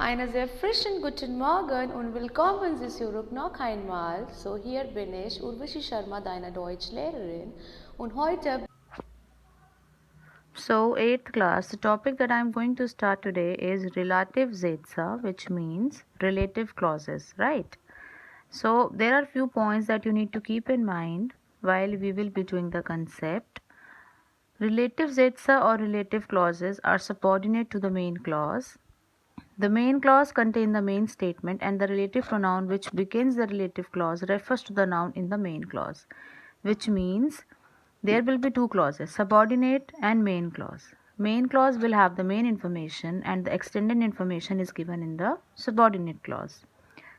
Einen sehr frischen guten Morgen und willkommen Sie zurück noch einmal. So, hier bin ich, Urvashi Sharma, deine Deutschlehrerin. Und heute. So, 8th class, the topic that I am going to start today is RELATIVSÄTZE, which means relative clauses, right? So, there are few points that you need to keep in mind while we will be doing the concept. RELATIVSÄTZE or relative clauses are subordinate to the main clause. The main clause contains the main statement, and the relative pronoun which begins the relative clause refers to the noun in the main clause, which means there will be two clauses, subordinate and main clause. Main clause will have the main information and the extended information is given in the subordinate clause.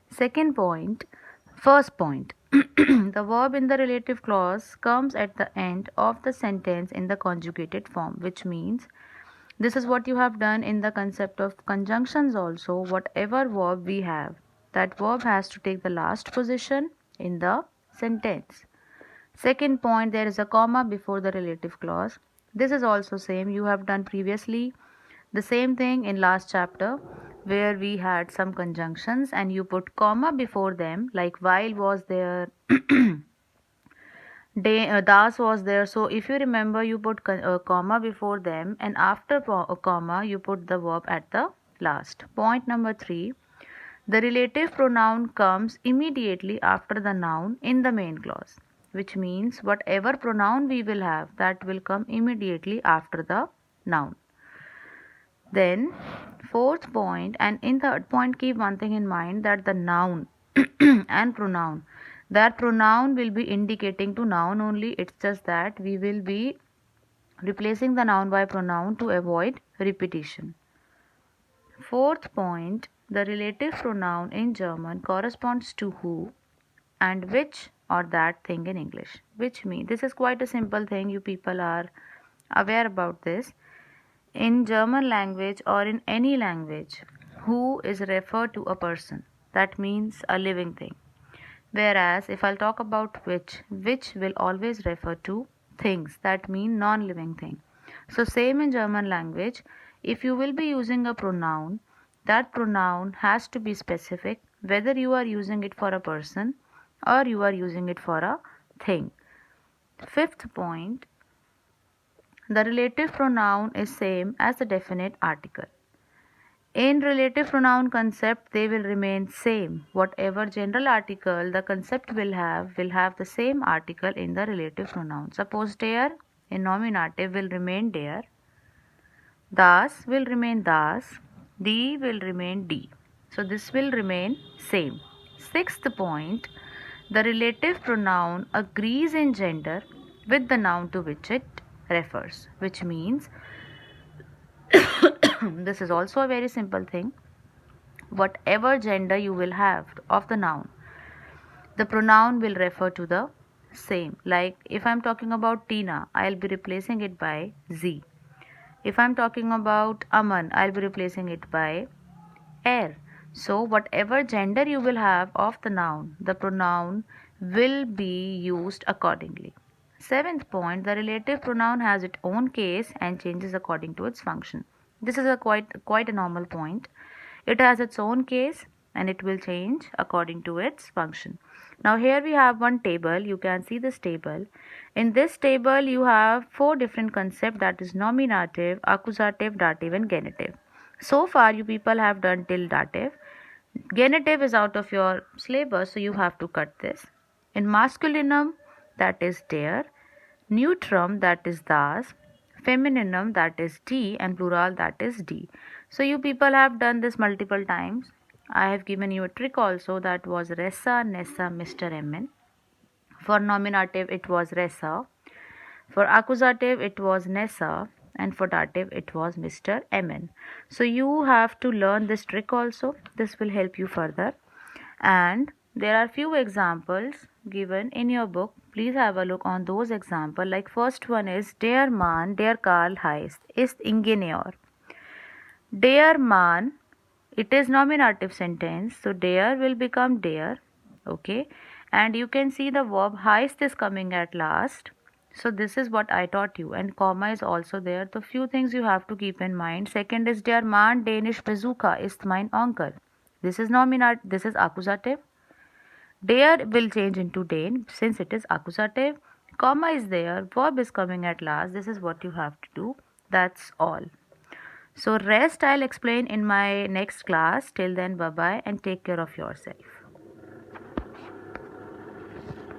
First point, the verb in the relative clause comes at the end of the sentence in the conjugated form, which means this is what you have done in the concept of conjunctions also. Whatever verb we have, that verb has to take the last position in the sentence. Second point, there is a comma before the relative clause. This is also same. You have done previously the same thing in last chapter where we had some conjunctions and you put comma before them, like while was there, das was there. So if you remember, you put comma before them, and after a comma you put the verb at the last. Point number 3, the relative pronoun comes immediately after the noun in the main clause, which means whatever pronoun we will have, that will come immediately after the noun. Then fourth point, and in third point, keep one thing in mind, that the noun and pronoun, that pronoun will be indicating to noun only. It's just that we will be replacing the noun by pronoun to avoid repetition. Fourth point, the relative pronoun in German corresponds to who and which or that thing in English, which means this is quite a simple thing. You people are aware about this. In German language or in any language, who is referred to a person, that means a living thing. Whereas if I'll talk about which will always refer to things, that mean non-living thing. So same in German language, if you will be using a pronoun, that pronoun has to be specific, whether you are using it for a person or you are using it for a thing. Fifth point, the relative pronoun is same as the definite article. In relative pronoun concept, they will remain same. Whatever general article the concept will have the same article in the relative pronoun. Suppose der in nominative will remain der, das will remain das, die will remain die. So this will remain same. Sixth point, the relative pronoun agrees in gender with the noun to which it refers, which means this is also a very simple thing. Whatever gender you will have of the noun, the pronoun will refer to the same. Like if I'm talking about Tina, I'll be replacing it by Z. If I'm talking about Aman, I'll be replacing it by er. So whatever gender you will have of the noun, the pronoun will be used accordingly. Seventh point, the relative pronoun has its own case and changes according to its function. This is a quite a normal point. It has its own case and it will change according to its function. Now here we have one table. You can see this table. In this table you have four different concepts, that is nominative, accusative, dative and genitive. So far you people have done till dative. Genitive is out of your syllabus, so you have to cut this. In masculinum, that is der, neutrum, that is das, femininum, that is die, and plural, that is die. So you people have done this multiple times. I have given you a trick also, that was Ressa, Nessa, Mr. Mn. For nominative it was Ressa, for accusative it was Nessa, and for dative it was Mr. Mn. So you have to learn this trick also. This will help you further. And there are few examples given in your book. Please have a look on those examples. Like first one is, der Mann, der Karl heißt, ist Ingenieur. Der Mann, it is nominative sentence, so der will become der. Okay, and you can see the verb heißt is coming at last. So this is what I taught you, and comma is also there. The few things you have to keep in mind. Second is der Mann Danish Besucher ist mein Onkel. This is nominative. This is accusative. Der will change into den since it is accusative. Comma is there. Verb is coming at last. This is what you have to do. That's all. So rest I'll explain in my next class. Till then, bye bye and take care of yourself.